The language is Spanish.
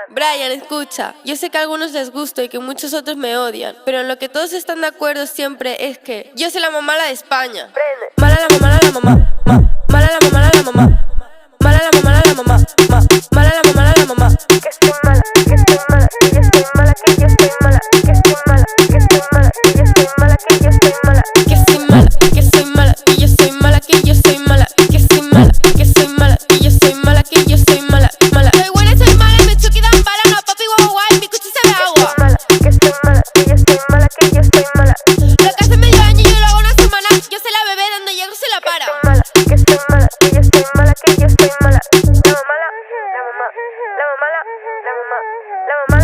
Brian, escucha, yo sé que a algunos les gusto y que muchos otros me odian, pero en lo que todos están de acuerdo siempre es que yo soy la mamala de España. Mala la mamala la mamá, mala la mamala la mamá, mala la mamala la mamá, mala la mamala la mamá. Que estoy mala, que estoy mala, que yo estoy mala, que yo estoy mala, que estoy mala, que estoy mala, que yo estoy mala, que yo estoy mala. Que soy mala, que soy mala, que yo soy mala, que yo soy mala, que soy mala, que soy mala, que yo soy mala, que yo soy mala, mala. Soy buena, soy mala, me chuki dan bala, no papi guau guay, mi cuchi se ve agua. Que estoy mala, que yo estoy mala, que yo estoy mala. Lo que hace medio año yo lo hago una semana, yo soy la bebé, donde llego se la para. Que estoy mala, que yo estoy mala, que yo estoy mala. La mamá, la mamá, la mamá, la mamá, la mamá.